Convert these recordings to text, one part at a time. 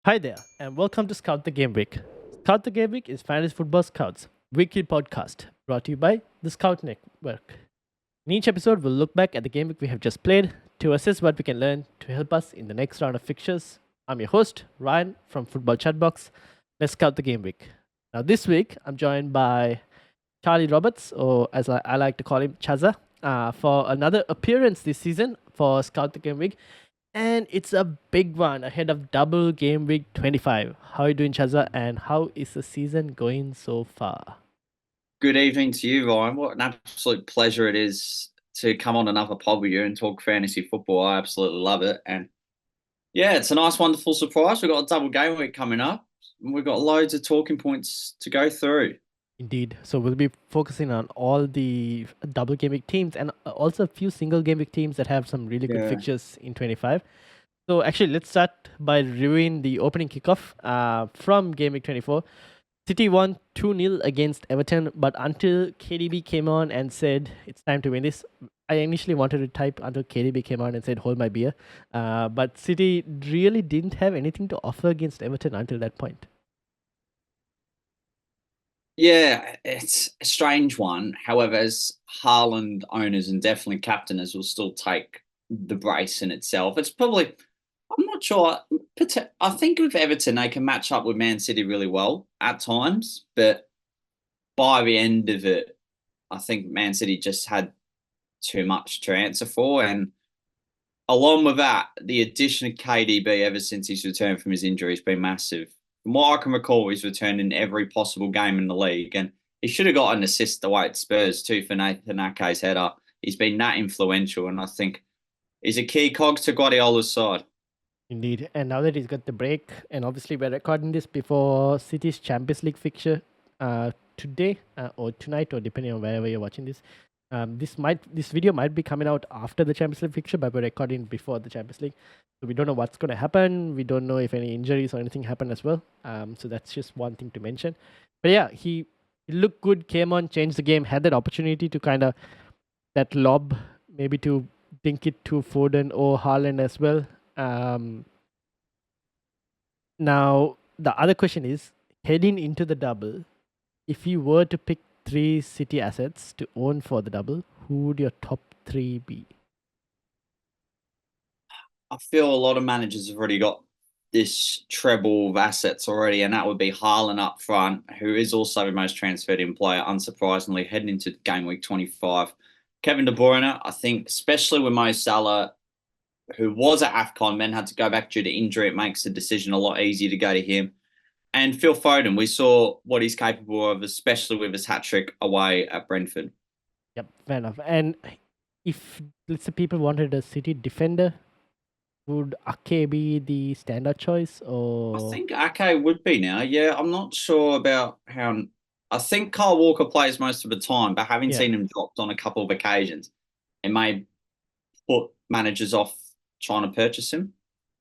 Hi there, and welcome to Scout the Gameweek. Scout the Gameweek is Fantasy Football Scouts' weekly podcast brought to you by the Scout Network. In each episode, we'll look back at the game week we have just played to assess what we can learn to help us in the next round of fixtures. I'm your host, Ryan from Football Chatbox. Let's scout the game week. Now, this week, I'm joined by Charlie Roberts, or as I like to call him, Chaza, for another appearance this season for Scout the Game Week. And it's a big one ahead of double game week 25. How are you doing, Chaza? And how is the season going so far? Good evening to you, Ryan. What an absolute pleasure it is to come on another pod with you and talk fantasy football. I absolutely love it. And yeah, it's a nice, wonderful surprise. We've got a double game week coming up. And we've got loads of talking points to go through. Indeed. So we'll be focusing on all the double game week teams and also a few single game week teams that have some really good fixtures in 25. So actually, let's start by reviewing the opening kickoff from game week 24. City won 2-0 against Everton, but until KDB came on and said it's time to win this, I initially wanted to type until KDB came on and said hold my beer. But City really didn't have anything to offer against Everton until that point. Yeah, it's a strange one. However, as Haaland owners and definitely captainers will still take the brace in itself. It's probably, I'm not sure. I think with Everton, they can match up with Man City really well at times. But by the end of it, I think Man City just had too much to answer for. And along with that, the addition of KDB ever since he's returned from his injury has been massive. From what I can recall, he's returned in every possible game in the league. And he should have got an assist away at Spurs too for Nathan Ake's header. He's been that influential, and I think he's a key cog to Guardiola's side. Indeed. And now that he's got the break, and obviously we're recording this before City's Champions League fixture today or tonight, or depending on wherever you're watching this. This video might be coming out after the Champions League fixture, but we're recording before the Champions League. So we don't know what's going to happen. We don't know if any injuries or anything happen as well. So that's just one thing to mention. But yeah, he looked good, came on, changed the game, had that opportunity to kind of that lob, maybe to dink it to Foden or Haaland as well. Now, the other question is, heading into the double, if you were to pick 3 City assets to own for the double, who would your top 3 be? I feel a lot of managers have already got this treble of assets already, and that would be Haaland up front, who is also the most transferred in player, unsurprisingly, heading into game week 25. Kevin De Bruyne, I think, especially with Mo Salah, who was at AFCON, then had to go back due to injury, it makes the decision a lot easier to go to him. And Phil Foden, we saw what he's capable of, especially with his hat-trick away at Brentford. Yep, fair enough. And if, let's say, people wanted a City defender, would Ake be the standard choice? Or I think Ake would be now. Yeah, I'm not sure about how. I think Kyle Walker plays most of the time, but having seen him dropped on a couple of occasions, it may put managers off trying to purchase him.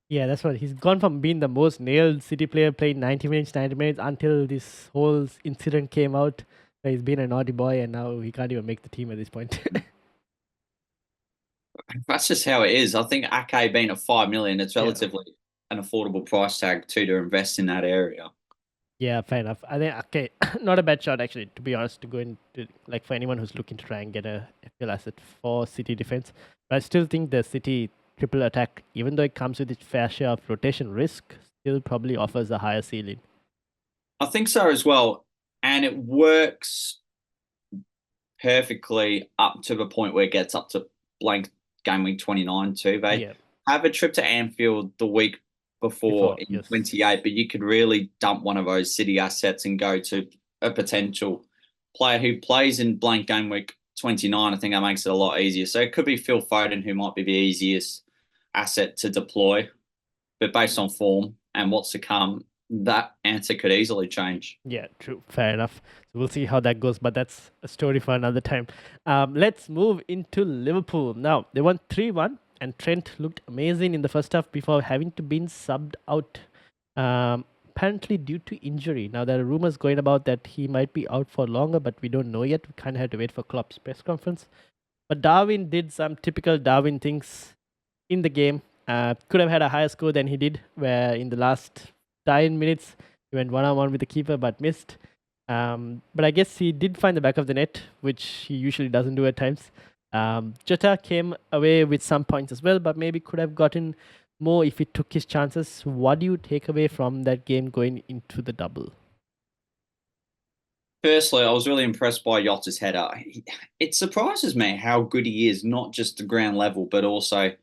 Yeah, that's right. He's gone from being the most nailed City player, playing 90 minutes, until this whole incident came out. He's been a naughty boy, and now he can't even make the team at this point. That's just how it is. I think Ake being at 5 million, it's relatively an affordable price tag too to invest in that area. Yeah, fair enough. I think okay, not a bad shot actually. To be honest, to go into like for anyone who's looking to try and get a FPL asset for City defense, but I still think the City triple attack, even though it comes with its fair share of rotation risk, still probably offers a higher ceiling. I think so as well, and it works perfectly up to the point where it gets up to blank game week 29 too. They have a trip to Anfield the week before in 28, but you could really dump one of those City assets and go to a potential player who plays in blank game week 29. I think that makes it a lot easier. So it could be Phil Foden, who might be the easiest asset to deploy, but based on form and what's to come, that answer could easily change. Yeah, true. Fair enough. So we'll see how that goes, but that's a story for another time. Let's move into Liverpool. Now, they won 3-1, and Trent looked amazing in the first half before having to be subbed out, apparently due to injury. Now, there are rumors going about that he might be out for longer, but we don't know yet. We kind of have to wait for Klopp's press conference. But Darwin did some typical Darwin things in the game. Could have had a higher score than he did, where in the last 9 minutes. He went one-on-one with the keeper but missed. But I guess he did find the back of the net, which he usually doesn't do at times. Jota came away with some points as well, but maybe could have gotten more if he took his chances. What do you take away from that game going into the double? Firstly, I was really impressed by Yotta's header. It surprises me how good he is, not just the ground level, but also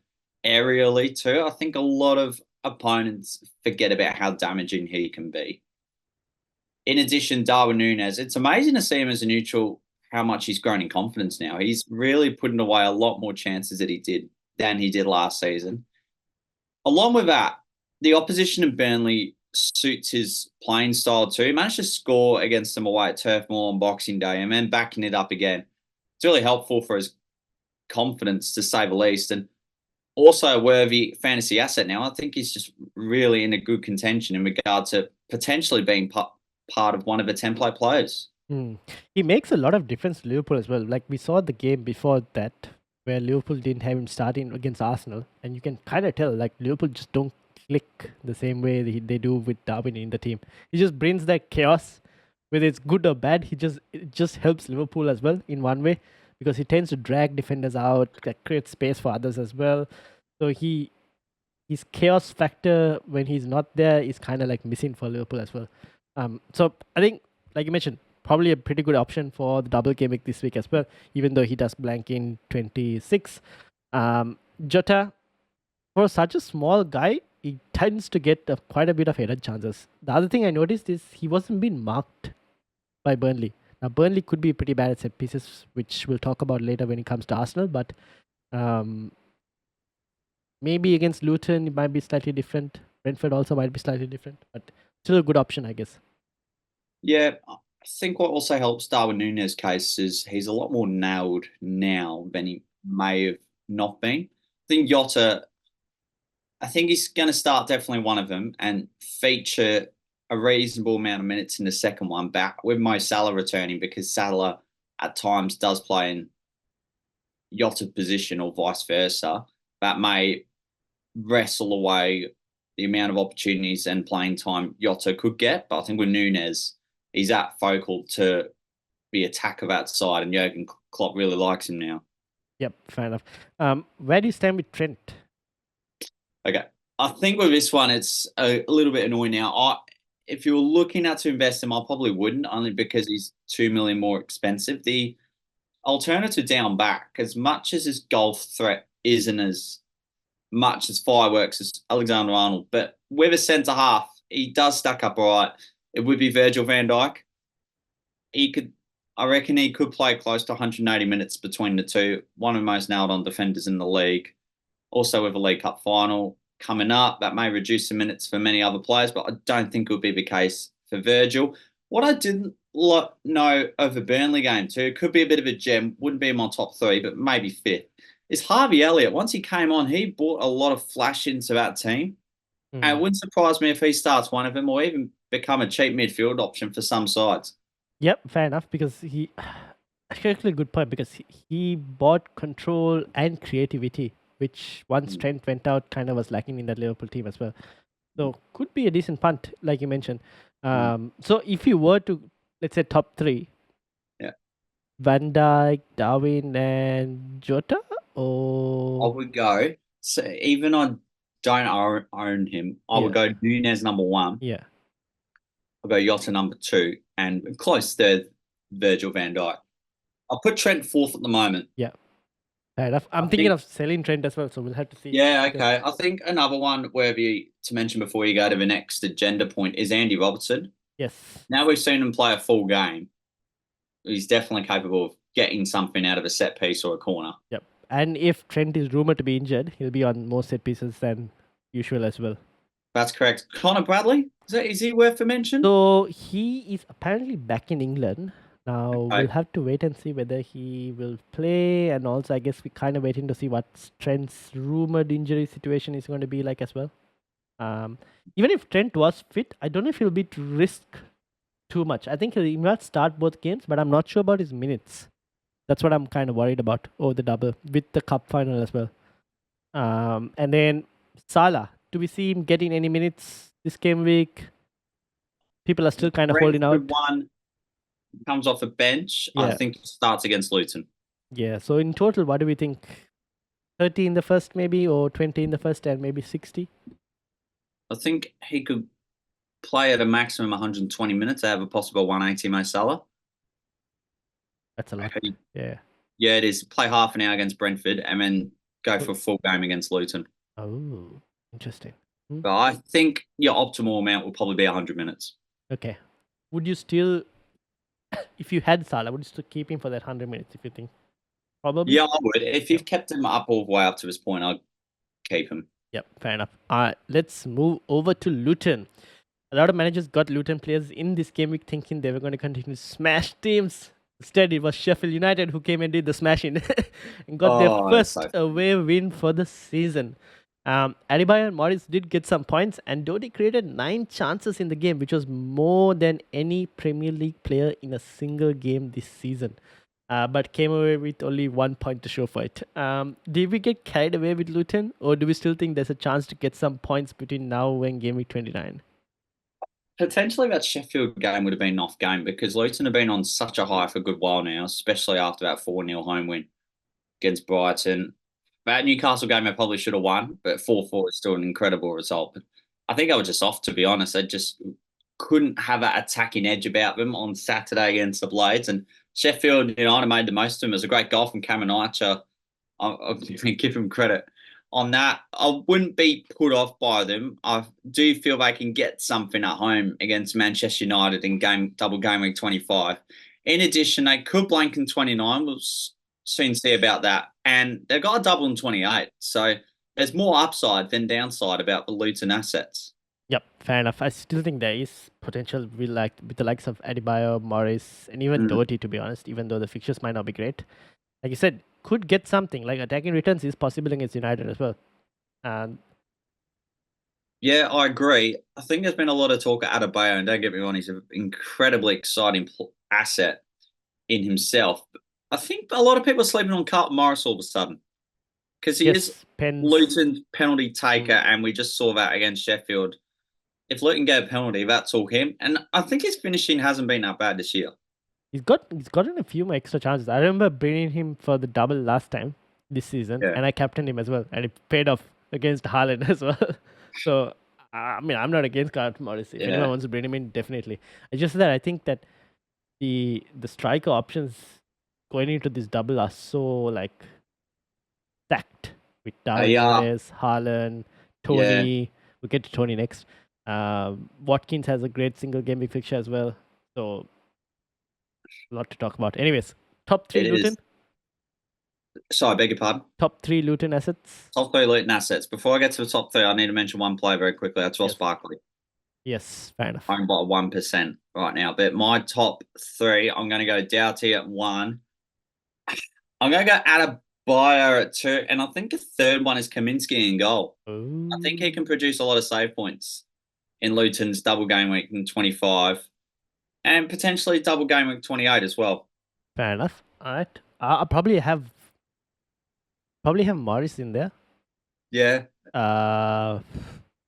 aerially too. I think a lot of opponents forget about how damaging he can be. In addition, Darwin Núñez, it's amazing to see him as a neutral, how much he's grown in confidence now. He's really putting away a lot more chances than he did last season. Along with that, the opposition in Burnley suits his playing style too. He managed to score against them away at Turf Moor on Boxing Day and then backing it up again. It's really helpful for his confidence, to say the least, and also a worthy fantasy asset now. I think he's just really in a good contention in regard to potentially being part of one of the 10-play players. He makes a lot of difference to Liverpool as well. Like we saw the game before that, where Liverpool didn't have him starting against Arsenal, and you can kind of tell like Liverpool just don't click the same way they do with Darwin in the team. He just brings that chaos, whether it's good or bad. It just helps Liverpool as well in one way, because he tends to drag defenders out, like, create space for others as well. So his chaos factor when he's not there is kind of like missing for Liverpool as well. So I think, like you mentioned, probably a pretty good option for the double game week this week as well, even though he does blank in 26. Jota, for such a small guy, he tends to get quite a bit of header chances. The other thing I noticed is he wasn't being marked by Burnley. Now, Burnley could be pretty bad at set pieces, which we'll talk about later when it comes to Arsenal, but maybe against Luton, it might be slightly different. Brentford also might be slightly different, but still a good option, I guess. Yeah, I think what also helps Darwin Núñez's case is he's a lot more nailed now than he may have not been. I think Jota, I think he's going to start definitely one of them and feature a reasonable amount of minutes in the second one, back with Mo Salah returning, because Salah at times does play in Jota position or vice versa. That may wrestle away the amount of opportunities and playing time Jota could get. But I think with Núñez, he's that focal to the attack of that side, and Jurgen Klopp really likes him now. Yep, fair enough. Where do you stand with Trent? Okay. I think with this one, it's a little bit annoying now. If you were looking at to invest him, I probably wouldn't, only because he's 2 million more expensive. The alternative down back, as much as his golf threat isn't as much as fireworks as Alexander Arnold, but with a centre half, he does stack up all right. It would be Virgil van Dijk. I reckon he could play close to 180 minutes between the two. One of the most nailed on defenders in the league. Also with a League Cup final coming up, that may reduce the minutes for many other players, but I don't think it would be the case for Virgil. What I didn't know of the Burnley game too, it could be a bit of a gem, wouldn't be in my top three, but maybe fifth, is Harvey Elliott. Once he came on, he brought a lot of flash into that team. And it wouldn't surprise me if he starts one of them or even become a cheap midfield option for some sides. Yep, fair enough, because actually a good point, because he bought control and creativity, which once Trent went out kind of was lacking in that Liverpool team as well. So could be a decent punt, like you mentioned. So if you were to, let's say, top three, Van Dijk, Darwin, and Jota, or I would go. So even I don't own him, I would go Núñez number one. Yeah. I'll go Jota number two, and close third, Virgil van Dijk. I'll put Trent fourth at the moment. Yeah. Fair enough. I'm thinking of selling Trent as well, so we'll have to see. Yeah, okay. I think another one worthy to mention before you go to the next agenda point is Andy Robertson. Yes. Now we've seen him play a full game. He's definitely capable of getting something out of a set piece or a corner. Yep. And if Trent is rumored to be injured, he'll be on more set pieces than usual as well. That's correct. Connor Bradley, is he worth a mention? So he is apparently back in England. Now we'll have to wait and see whether he will play, and also I guess we're kind of waiting to see what Trent's rumored injury situation is going to be like as well. Even if Trent was fit, I don't know if he'll be to risk too much. I think he might start both games, but I'm not sure about his minutes. That's what I'm kind of worried about over the double with the cup final as well. And then Salah, do we see him getting any minutes this game week? People are still kind of holding out. Brentford one comes off a bench. I Yeah. think it starts against Luton. Yeah. So in total, what do we think? 30 in the first, maybe, or 20 in the first, and maybe 60? I think he could play at a maximum 120 minutes. They have a possible 180 Mo Salah. That's a lot. Yeah. Yeah, it is. Play half an hour against Brentford and then go for a full game against Luton. Oh, interesting. But I think your optimal amount will probably be 100 minutes. Okay. Would you still, if you had Salah, would you still keep him for that 100 minutes, if you think? Probably? Yeah, I would. If you've kept him up all the way up to this point, I'd keep him. Yep, fair enough. All right, let's move over to Luton. A lot of managers got Luton players in this game week thinking they were going to continue to smash teams. Instead, it was Sheffield United who came and did the smashing and got their first away win for the season. Adebayo and Morris did get some points, and Doty created 9 chances in the game, which was more than any Premier League player in a single game this season. But came away with only 1 point to show for it. Did we get carried away with Luton, or do we still think there's a chance to get some points between now and game week 29? Potentially that Sheffield game would have been an off game because Luton have been on such a high for a good while now, especially after that 4-0 home win against Brighton. That Newcastle game they probably should have won, but 4-4 is still an incredible result. But I think I was just off, to be honest. They just couldn't have that attacking edge about them on Saturday against the Blades. And Sheffield United made the most of them. It was a great goal from Cameron Archer. I'll give him credit on that. I wouldn't be put off by them. I do feel they can get something at home against Manchester United in double game week 25. In addition, they could blank in 29. We'll soon see about that. And they've got a double in 28. So there's more upside than downside about the Luton assets. Yep, fair enough. I still think there is potential with the likes of Adebayo, Morris, and even Doherty, to be honest, even though the fixtures might not be great. Like you said, could get something. Like attacking returns is possible against United as well. Yeah, I agree. I think there's been a lot of talk of Adebayo, and don't get me wrong, he's an incredibly exciting asset in himself. I think a lot of people are sleeping on Carlton Morris all of a sudden because he is Luton's penalty taker, and we just saw that against Sheffield. If Luton get a penalty, that's all him. And I think his finishing hasn't been that bad this year. He's gotten a few more extra chances. I remember bringing him for the double last time this season, and I captained him as well, and it paid off against Haaland as well. So, I mean, I'm not against Carlton Morris. If anyone wants to bring him in, definitely. It's just that I think that the striker options going into this double are so stacked with Darwin, Haaland, Tony. Yeah. We'll get to Tony next. Watkins has a great single game week fixture as well. So a lot to talk about. Anyways, top 3 Luton. Sorry, I beg your pardon. Top 3 Luton assets. Top 3 Luton assets. Before I get to the top 3, I need to mention one player very quickly. That's Ross Barkley. Yes, fair enough. I'm about 1% right now. But my top 3, I'm going to go Doughty at 1. I'm going to go Adebayo at 2. And I think the third one is Kaminsky in goal. Ooh. I think he can produce a lot of save points in Luton's double game week in 25. And potentially double game week 28 as well. Fair enough. All right. I'll probably have Morris in there. Yeah.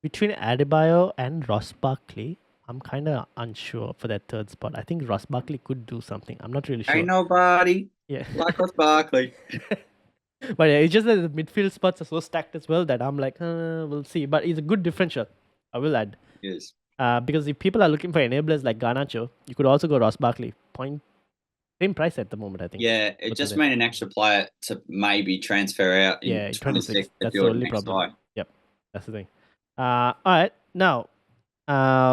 Between Adebayo and Ross Barkley, I'm kind of unsure for that third spot. I think Ross Barkley could do something. I'm not really sure. Ain't nobody like Ross Barkley. But it's just that the midfield spots are so stacked as well that I'm like, we'll see. But it's a good differential, I will add. Yes. Because if people are looking for enablers like Garnacho, you could also go Ross Barkley. Same price at the moment, I think. Yeah, it just made an extra player to maybe transfer out in 26. That's the only problem. Yep, that's the thing. All right, now,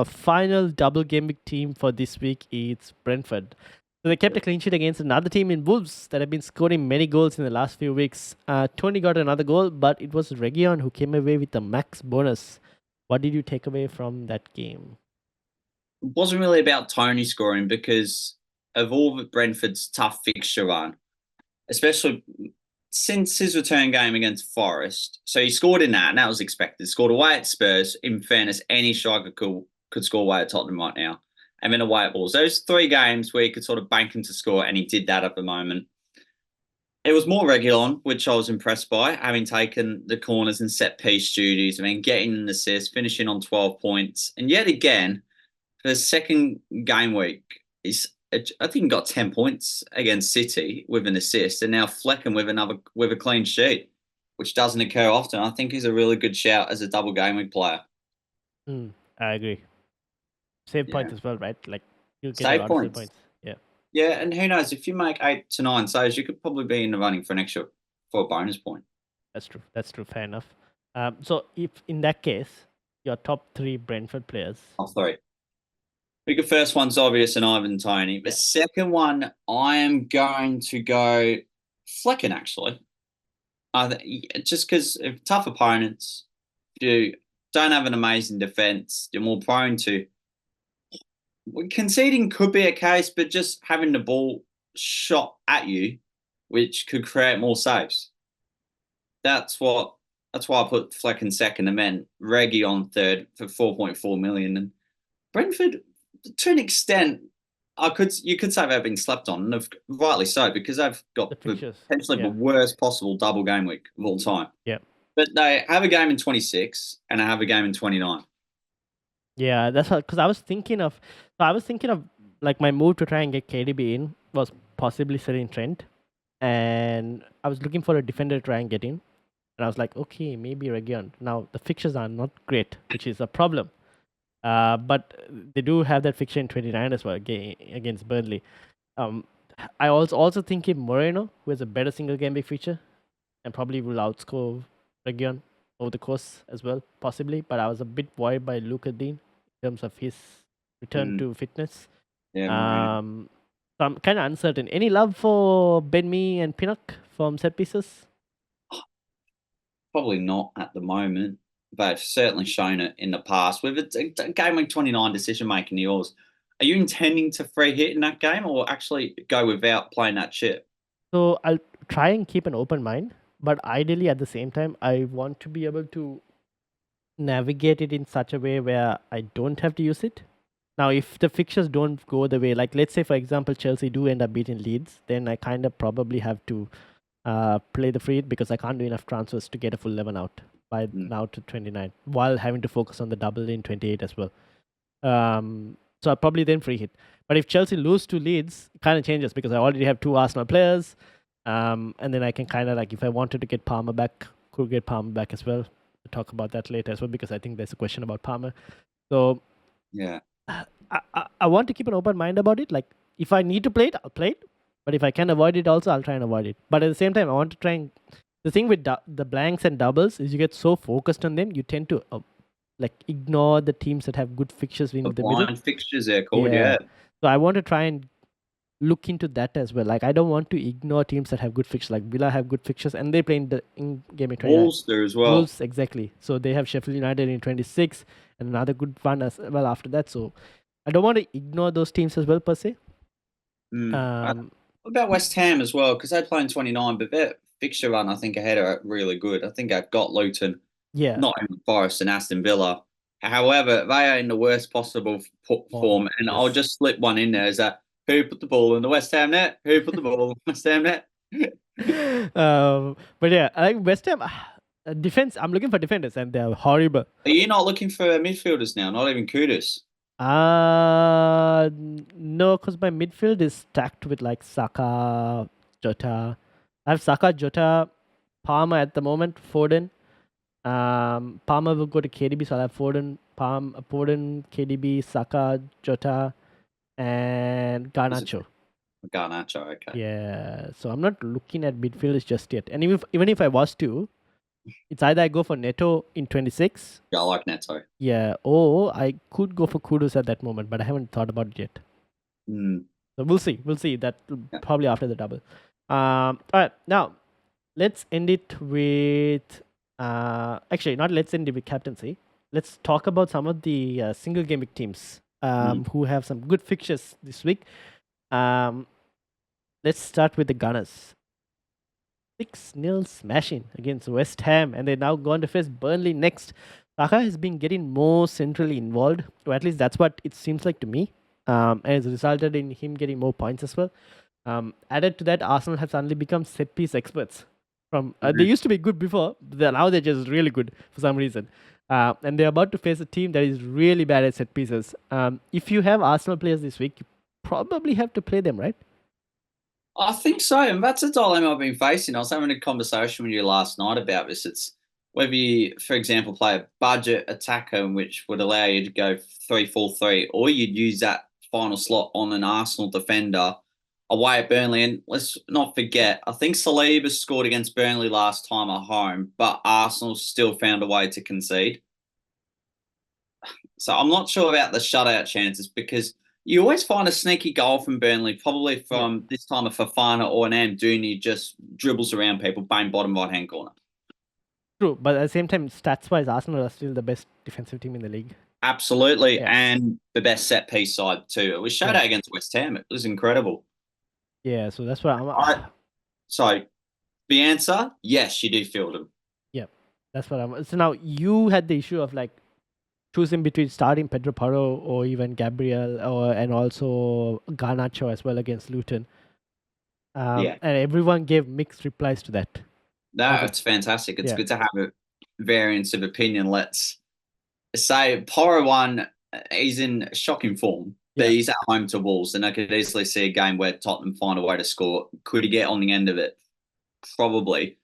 final double game week team for this week is Brentford. So they kept a clean sheet against another team in Wolves that have been scoring many goals in the last few weeks. Tony got another goal, but it was Reguilon who came away with the max bonus. What did you take away from that game? It wasn't really about Tony scoring because of all of Brentford's tough fixture run, especially since his return game against Forest. So he scored in that, and that was expected. Scored away at Spurs. In fairness, any striker could score away at Tottenham right now. And then away at Wolves. Those 3 games where he could sort of bank him to score, and he did that at the moment. It was more Reguilon, which I was impressed by, having taken the corners and set piece duties, and then getting an assist, finishing on 12 points. And yet again, for the second game week, I think he got 10 points against City with an assist, and now Flecken with a clean sheet, which doesn't occur often. I think he's a really good shout as a double game week player. I agree. Save Yeah. points as well, right? Like you'll get Save a lot of save points. points. Yeah. Yeah, and who knows, if you make 8 to 9 saves, you could probably be in the running for a bonus point. That's true. That's true. Fair enough. So if in that case, your top 3 Brentford players. Oh, sorry. I think the first one's obvious and Ivan Toney. The second one, I am going to go Flecken, actually. Just because of tough opponents, you don't have an amazing defence, you're more prone to conceding could be a case, but just having the ball shot at you, which could create more saves. That's why I put Flecken second and then Reggie on third for 4.4 million. And Brentford, to an extent, you could say they've been slept on, and rightly so, because they've got potentially the worst possible double game week of all time. Yeah. But they have a game in 26 and they have a game in 29. Yeah, that's because I was thinking of like my move to try and get KDB in was possibly selling Trent, and I was looking for a defender to try and get in, and I was like, okay, maybe Region. Now the fixtures are not great, which is a problem. But they do have that fixture in 29 as well against Burnley. I also think if Moreno, who has a better single game week feature, and probably will outscore Region over the course as well, possibly. But I was a bit worried by Luca Dean in terms of his return to fitness. Yeah, so I'm kind of uncertain. Any love for Ben Mee and Pinnock from set pieces? Probably not at the moment. They've certainly shown it in the past. With a game week 29 decision making yours, are you intending to free hit in that game or actually go without playing that chip? So I'll try and keep an open mind, but ideally at the same time, I want to be able to navigate it in such a way where I don't have to use it. Now, if the fixtures don't go the way, like let's say for example Chelsea do end up beating Leeds, then I kind of probably have to play the free hit because I can't do enough transfers to get a full 11 out by now to 29 while having to focus on the double in 28 as well. So I'll probably then free hit. But if Chelsea lose to Leeds, it kind of changes because I already have 2 Arsenal players. And then I can kind of like, if I wanted to get Palmer back, could get Palmer back as well. We'll talk about that later as well because I think there's a question about Palmer. So yeah, I want to keep an open mind about it. Like if I need to play it, I'll play it. But if I can avoid it also, I'll try and avoid it. But at the same time, I want to try and... The thing with the blanks and doubles is you get so focused on them, you tend to like ignore the teams that have good fixtures in the middle. Fixtures they're called, yeah. So I want to try and look into that as well. Like I don't want to ignore teams that have good fixtures. Like Villa have good fixtures and they play in game in 29. Wolves do as well. Wolves, exactly. So they have Sheffield United in 26 and another good one as well after that. So I don't want to ignore those teams as well per se. What about West Ham as well? Because they play in 29, but their fixture run, I think, ahead are really good. I think I've got Luton, not in Forest and Aston Villa. However, they are in the worst possible form, and I'll just slip one in there. Is that who put the ball in the West Ham net? Who put the ball in the West Ham net? But yeah, I like West Ham defense. I'm looking for defenders, and they're horrible. Are you not looking for midfielders now? Not even Kudus? No, because my midfield is stacked with like Saka, Jota. I have Saka, Jota, Palmer at the moment, Foden. Palmer will go to KDB, so I'll have Foden, KDB, Saka, Jota, and Garnacho. Garnacho, okay. Yeah, so I'm not looking at midfielders just yet. And even if I was to, it's either I go for Neto in 26. Yeah, I like Neto. Yeah, or I could go for Kudus at that moment, but I haven't thought about it yet. So we'll see. We'll see. That probably after the double. All right, now let's end it with actually not let's end it with captaincy. Let's talk about some of the single game week teams who have some good fixtures this week. Let's start with the Gunners. 6-0 smashing against West Ham, and they're now going to face Burnley next. Saka has been getting more centrally involved, or at least that's what it seems like to me, and it's resulted in him getting more points as well. Added to that, Arsenal have suddenly become set piece experts. They used to be good before, but now they're just really good for some reason. And they're about to face a team that is really bad at set pieces. If you have Arsenal players this week, you probably have to play them, right? I think so, and that's a dilemma I've been facing. I was having a conversation with you last night about this. It's whether you, for example, play a budget attacker, which would allow you to go 3-4-3, or you'd use that final slot on an Arsenal defender away at Burnley. And let's not forget, I think Saliba scored against Burnley last time at home, but Arsenal still found a way to concede. So I'm not sure about the shutout chances because you always find a sneaky goal from Burnley, probably from this time of Fafana or an Amdouni just dribbles around people, bang, bottom right hand corner. True, but at the same time, stats-wise, Arsenal are still the best defensive team in the league. Absolutely, and the best set piece side too. It was shutout against West Ham. It was incredible. Yeah, so that's what I'm. So the answer, yes, you do field them. Yeah, that's what I'm. So now you had the issue of like choosing between starting Pedro Porro or even Gabriel, and also Garnacho as well against Luton. And everyone gave mixed replies to that. No, it's fantastic. It's good to have a variance of opinion. Let's say Porro one, he's in shocking form, but he's at home to Wolves, and I could easily see a game where Tottenham find a way to score. Could he get on the end of it? Probably.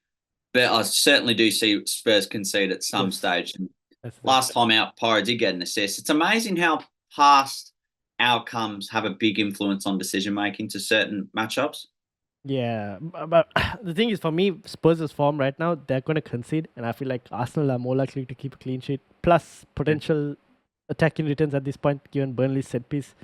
But I certainly do see Spurs concede at some stage. And last time out, Porro did get an assist. It's amazing how past outcomes have a big influence on decision-making to certain matchups. Yeah, but the thing is, for me, Spurs' form right now, they're going to concede, and I feel like Arsenal are more likely to keep a clean sheet, plus potential attacking returns at this point, given Burnley's set piece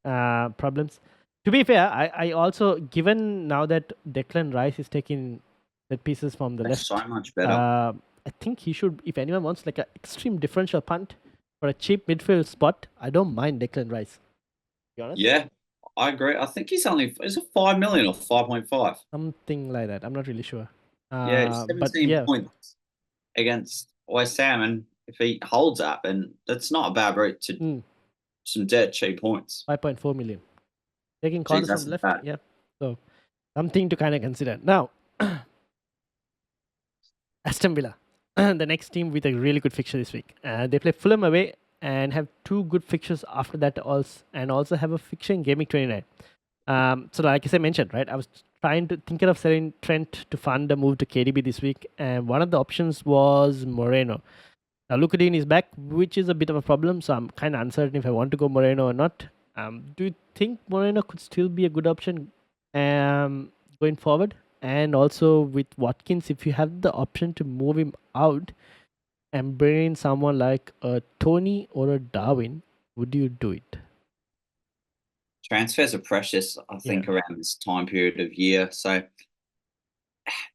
problems. To be fair, I also, given now that Declan Rice is taking set pieces from the left, so much better. I think he should, if anyone wants like an extreme differential punt for a cheap midfield spot, I don't mind Declan Rice. To be honest. Yeah. I agree. I think is it 5 million or 5.5? Something like that. I'm not really sure. 17 points against West Ham, and if he holds up, and that's not a bad route to some dirt cheap points. 5.4 million. Taking corners from the left. Bad. Yeah. So something to kind of consider. Now, Aston Villa, the next team with a really good fixture this week. They play Fulham away and have two good fixtures after that also have a fixture in Gameweek 29. So like I mentioned, right, I was thinking of selling Trent to fund a move to KDB this week, and one of the options was Moreno. Now Lucadine is back, which is a bit of a problem, so I'm kind of uncertain if I want to go Moreno or not. Do you think Moreno could still be a good option going forward? And also with Watkins, if you have the option to move him out and bring in someone like a Tony or a Darwin, would you do it? Transfers are precious, I think, around this time period of year. So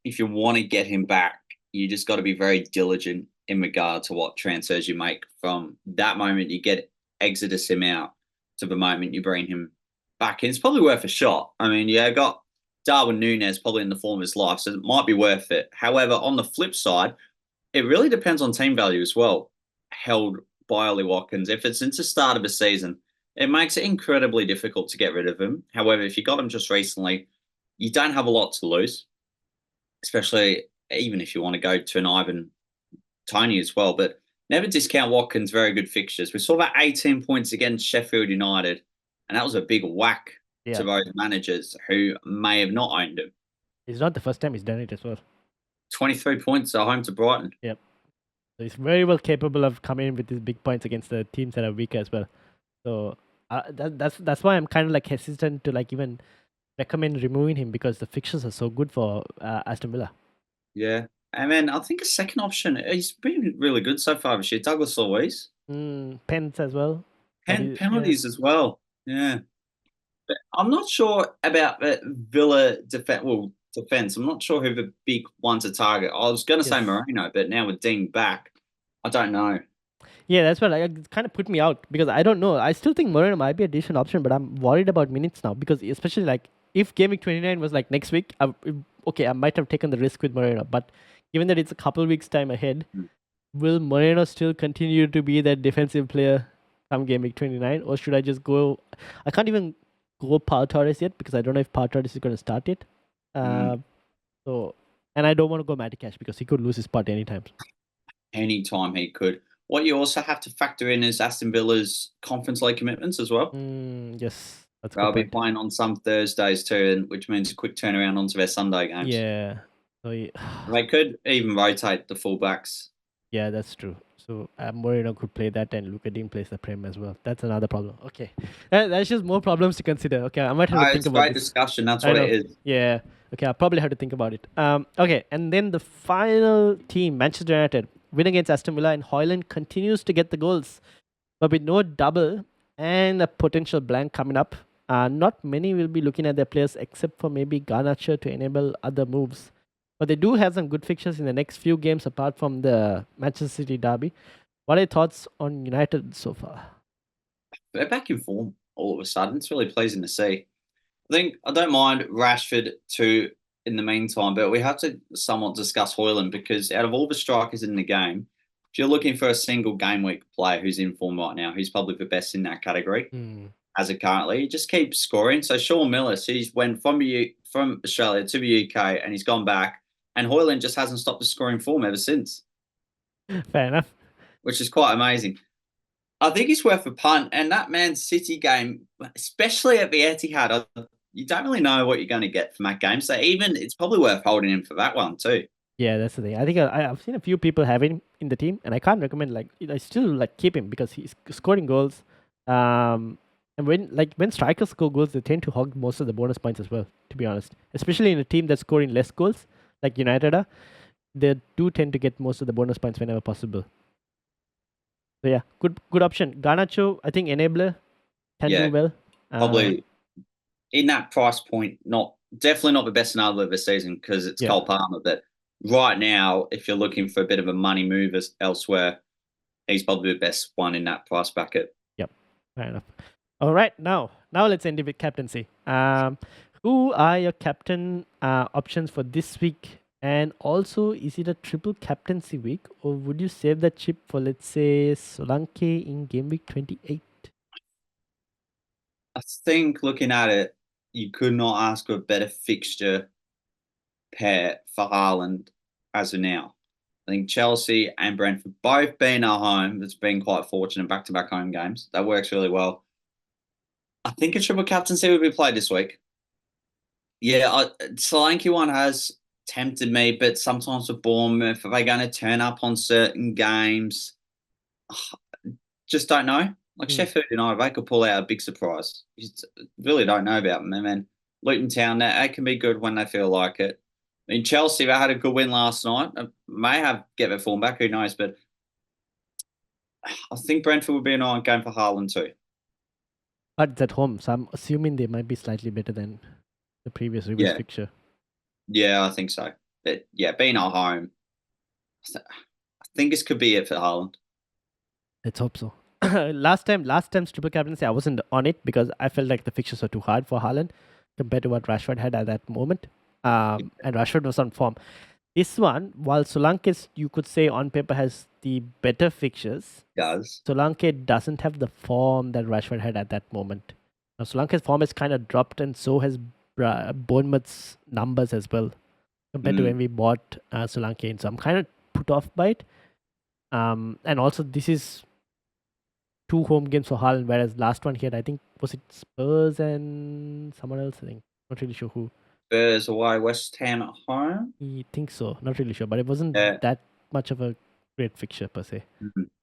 if you want to get him back, you just got to be very diligent in regard to what transfers you make from that moment you get Exodus him out to the moment you bring him back in. It's probably worth a shot. I mean, got Darwin Núñez probably in the form of his life, so it might be worth it. However, on the flip side, it really depends on team value as well, held by Ollie Watkins. If it's into the start of a season, it makes it incredibly difficult to get rid of him. However, if you got him just recently, you don't have a lot to lose, especially even if you want to go to an Ivan Toney as well. But never discount Watkins' very good fixtures. We saw that 18 points against Sheffield United, and that was a big whack to those managers who may have not owned him. It's not the first time he's done it as well. 23 points at home to Brighton. Yep. So he's very well capable of coming in with these big points against the teams that are weaker as well. So that's why I'm kind of like hesitant to like even recommend removing him, because the fixtures are so good for Aston Villa. Yeah. And then I think a second option, he's been really good so far this year, Douglas Luiz. Pence as well. Penalties as well. Yeah. But I'm not sure about the Villa defense. I'm not sure who the big one to target. I was going to say Moreno, but now with Dean back, I don't know. Yeah, that's what it kind of put me out, because I don't know. I still think Moreno might be a decent option, but I'm worried about minutes now, because especially like if Game Week 29 was like next week, I might have taken the risk with Moreno. But given that it's a couple weeks time ahead, will Moreno still continue to be that defensive player come Game Week 29, or should I just go? I can't even go Pau Torres yet, because I don't know if Pau Torres is going to start it. And I don't want to go Matty Cash because he could lose his spot anytime. anytime he could. What you also have to factor in is Aston Villa's Conference League commitments as well. Yes, that's a They'll good be point. playing on some Thursdays too, which means a quick turnaround onto their Sunday games. Yeah. So They could even rotate the fullbacks. yeah, that's true. So Moreno could play that, and Luka didn't play the Prem as well. That's another problem. Okay, that's just more problems to consider. Okay, I might have to think It's a about great this. discussion. That's I what know. it is. Yeah. Okay, I'll probably have to think about it. Okay, and then the final team, Manchester United, win against Aston Villa, and Højlund continues to get the goals, but with no double and a potential blank coming up. Not many will be looking at their players except for maybe Garnacho to enable other moves. But they do have some good fixtures in the next few games apart from the Manchester City derby. What are your thoughts on United so far? They're back in form all of a sudden. It's really pleasing to see. I don't mind Rashford too in the meantime, but we have to somewhat discuss Højlund because out of all the strikers in the game, if you're looking for a single game week player who's in form right now, who's probably the best in that category as it currently, he just keeps scoring. So Sean Miller, he's went from Australia to the UK and he's gone back, and Højlund just hasn't stopped the scoring form ever since, Fair enough. which is quite amazing. I think he's worth a punt, and that Man City game, especially at the Etihad, you don't really know what you're going to get from that game. So even it's probably worth holding him for that one too. Yeah, that's the thing. I think I've seen a few people have him in the team, and I can't recommend I still keep him because he's scoring goals. And when strikers score goals, they tend to hog most of the bonus points as well. To be honest, especially in a team that's scoring less goals, like United are, they do tend to get most of the bonus points whenever possible. So yeah, good option. Garnacho, I think enabler can do well. Probably in that price point, definitely not the best enabler of the season because it's Cole Palmer. But right now, if you're looking for a bit of a money move elsewhere, he's probably the best one in that price bracket. Yep, fair enough. All right, now let's end it with captaincy. Who are your captain options for this week? And also, is it a triple captaincy week, or would you save that chip for, let's say, Solanke in game week 28? I think looking at it, you could not ask for a better fixture pair for Haaland as of now. I think Chelsea and Brentford both being at home. That's been quite fortunate back-to-back home games. That works really well. I think a triple captaincy will be played this week. Yeah, Solanke one has tempted me, but sometimes with Bournemouth, are they going to turn up on certain games? Just don't know. Like Sheffield United, they could pull out a big surprise. You really don't know about them. And then Luton Town, they can be good when they feel like it. I mean, Chelsea, they had a good win last night. May get their form back, who knows? But I think Brentford would be an iron game for Haaland too. But it's at home, so I'm assuming they might be slightly better than the previous reverse fixture. Yeah, I think so. But yeah, being at home, I think this could be it for Haaland. Let's hope so. last time's triple captaincy, I wasn't on it because I felt like the fixtures were too hard for Haaland compared to what Rashford had at that moment. And Rashford was on form. This one, while Solanke, you could say on paper, has the better fixtures, Solanke doesn't have the form that Rashford had at that moment. Now, Solanke's form has kind of dropped, and so has Bournemouth's numbers as well compared to when we bought Solanke in. So I'm kind of put off by it. And also, this is 2 home games for Haaland, whereas last one he had, I think, was it Spurs and someone else? I think, not really sure who. Spurs away, West Ham at home? I think so. Not really sure, but it wasn't that much of a great fixture per se.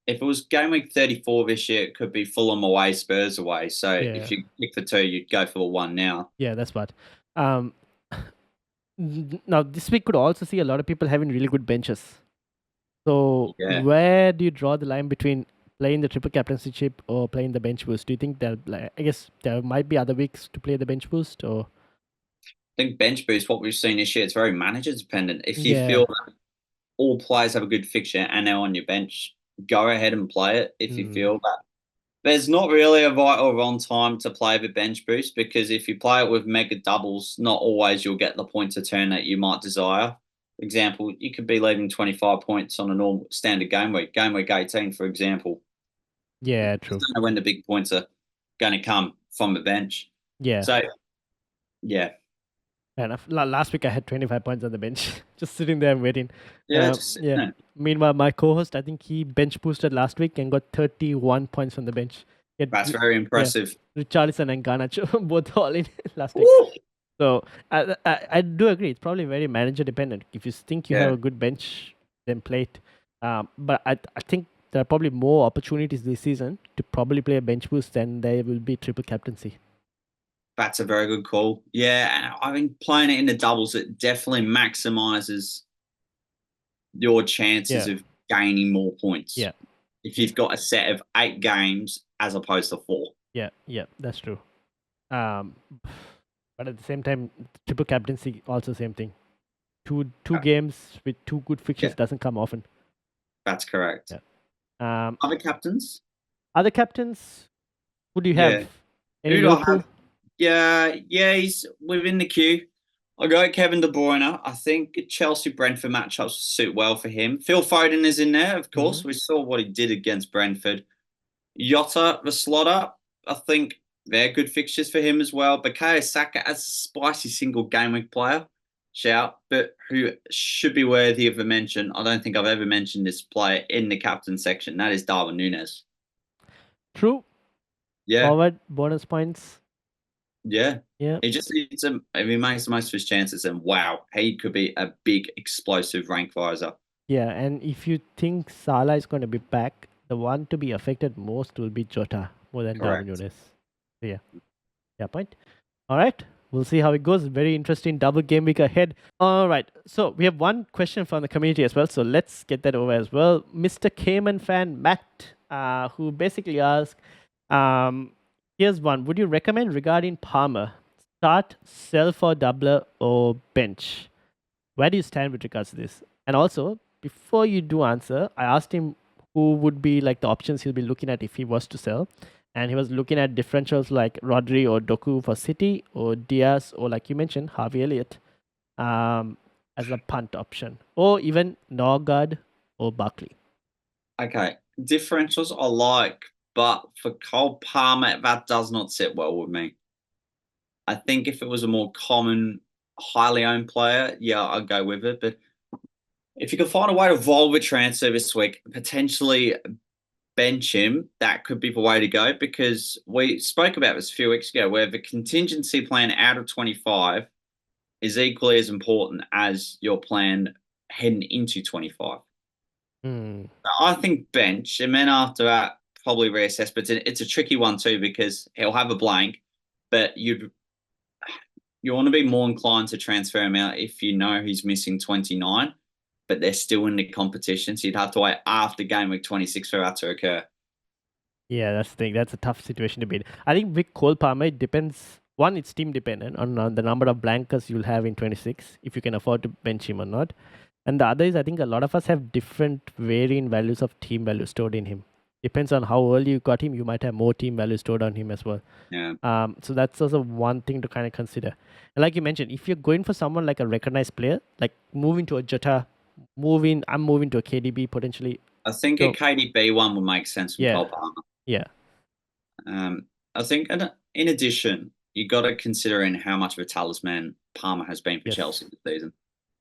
If it was game week 34 this year, it could be Fulham away, Spurs away. So if you pick for 2, you'd go for the 1 now. Yeah, that's what. Now, this week could also see a lot of people having really good benches. So where do you draw the line between playing the triple captaincy chip or playing the bench boost? Do you think I guess there might be other weeks to play the bench boost, or? I think bench boost, what we've seen this year, it's very manager dependent. If you feel that all players have a good fixture and they're on your bench, go ahead and play it. If you feel that there's not really a right or wrong time to play the bench boost, because if you play it with mega doubles, not always you'll get the points of turn that you might desire. For example, you could be leaving 25 points on a normal standard game week 18, for example. Yeah, true. You don't know when the big points are going to come from the bench. Yeah. So, yeah. Fair enough. Last week I had 25 points on the bench, just sitting there and waiting. Yeah, just Yeah. no. Meanwhile, my co-host, I think he bench boosted last week and got 31 points from the bench. He had That's very impressive. Richarlison and Garnacho both all in last week. Woo! So I do agree. It's probably very manager dependent. If you think you have Yeah. a good bench, then play it. But I think there are probably more opportunities this season to probably play a bench boost than there will be triple captaincy. That's a very good call. Yeah, I think playing it in the doubles, it definitely maximizes your chances Yeah. of gaining more points. Yeah. If you've got a set of 8 games as opposed to 4. Yeah, that's true. But at the same time, triple captaincy also same thing. Two games with 2 good fixtures doesn't come often. That's correct. Yeah. Other captains? Other captains? Who do you have? Any Who do I Liverpool? have? Yeah, he's within the queue. I'll go Kevin De Bruyne. I think Chelsea-Brentford matchups suit well for him. Phil Foden is in there, of course. We saw what he did against Brentford. Jota, the slotter, I think they're good fixtures for him as well. Bukayo Saka as a spicy single game week player, shout, but who should be worthy of a mention. I don't think I've ever mentioned this player in the captain section. That is Darwin Núñez. True. Yeah. Forward, bonus points. Yeah. Yeah. He just needs if he makes the most of his chances, and wow, he could be a big explosive rank riser. Yeah, and if you think Salah is going to be back, the one to be affected most will be Jota more than Darwin Núñez. So yeah, point. All right, we'll see how it goes. Very interesting double game week ahead. All right, so we have one question from the community as well, so let's get that over as well. Mr. Cayman fan Matt, who basically asked, here's one. Would you recommend regarding Palmer? Start, sell for doubler, or bench? Where do you stand with regards to this? And also, before you do answer, I asked him who would be like the options he'll be looking at if he was to sell. And he was looking at differentials like Rodri or Doku for City, or Diaz, or like you mentioned, Harvey Elliott as a punt option, or even Norgard or Barkley. Okay, differentials I like, but for Cole Palmer, that does not sit well with me. I think if it was a more common, highly owned player, yeah, I'd go with it. But if you can find a way to roll the transfer this week, potentially bench him, that could be the way to go, because we spoke about this a few weeks ago where the contingency plan out of 25 is equally as important as your plan heading into 25. I think bench, and then after that, probably reassess. But it's a tricky one too, because he'll have a blank, but you want to be more inclined to transfer him out if you know he's missing 29, but they're still in the competition. So you'd have to wait after game week 26 for that to occur. Yeah, that's the thing. That's a tough situation to be in. I think with Cole Palmer, it depends. One, it's team dependent on the number of blankers you'll have in 26, if you can afford to bench him or not. And the other is, I think a lot of us have different varying values of team value stored in him. Depends on how early you got him, you might have more team value stored on him as well. Yeah. So that's also one thing to kind of consider. And like you mentioned, if you're going for someone like a recognized player, like moving to a Jota, I'm moving to a KDB potentially. I think a KDB one would make sense for Cole Palmer. Yeah. I think in addition, you got to consider in how much of a talisman Palmer has been for Chelsea this season.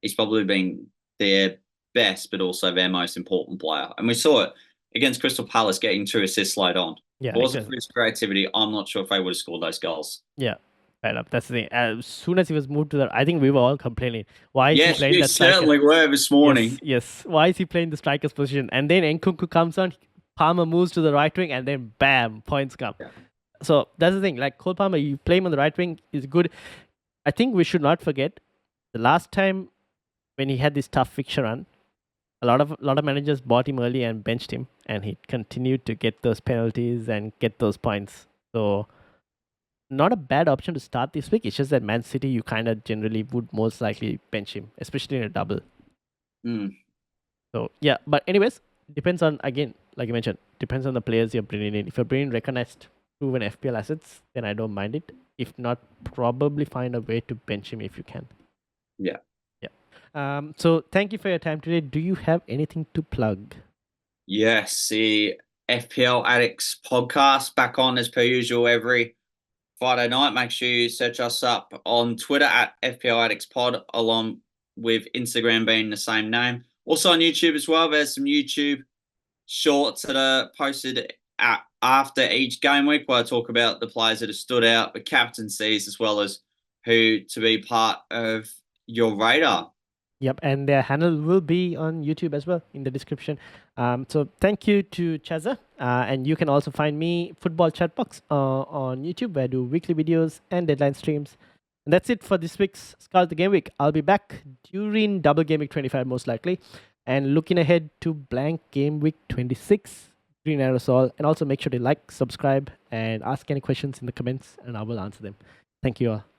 He's probably been their best, but also their most important player. And we saw it against Crystal Palace, getting 2 assists late on. Yeah, if it wasn't for his creativity, I'm not sure if they would have scored those goals. Yeah. Right up. That's the thing. As soon as he was moved to the, I think we were all complaining. Why is he playing that striker? Yes, certainly were this morning. Yes. Why is he playing the striker's position? And then Nkunku comes on, Palmer moves to the right wing, and then bam, points come. Yeah. So that's the thing. Like Cole Palmer, you play him on the right wing is good. I think we should not forget the last time when he had this tough fixture run, a lot of managers bought him early and benched him, and he continued to get those penalties and get those points. So not a bad option to start this week. It's just that Man City, you kind of generally would most likely bench him, especially in a double. So yeah, but anyways, depends on, again, like you mentioned, depends on the players you're bringing in. If you're bringing recognized proven FPL assets, then I don't mind it. If not, probably find a way to bench him if you can. Yeah. So thank you for your time today. Do you have anything to plug? Yes, the FPL Addicts podcast back on as per usual every Friday night. Make sure you search us up on Twitter at FPIAddictsPod, along with Instagram being the same name. Also on YouTube as well. There's some YouTube shorts that are posted after each game week where I talk about the players that have stood out, the captaincies, as well as who to be part of your radar. Yep, and their handle will be on YouTube as well in the description. So thank you to Chaza. And you can also find me, Football Chatbox, on YouTube, where I do weekly videos and deadline streams. And that's it for this week's Scout the Game Week. I'll be back during Double Game Week 25 most likely. And looking ahead to blank Game Week 26, Green Aerosol. And also make sure to like, subscribe, and ask any questions in the comments, and I will answer them. Thank you all.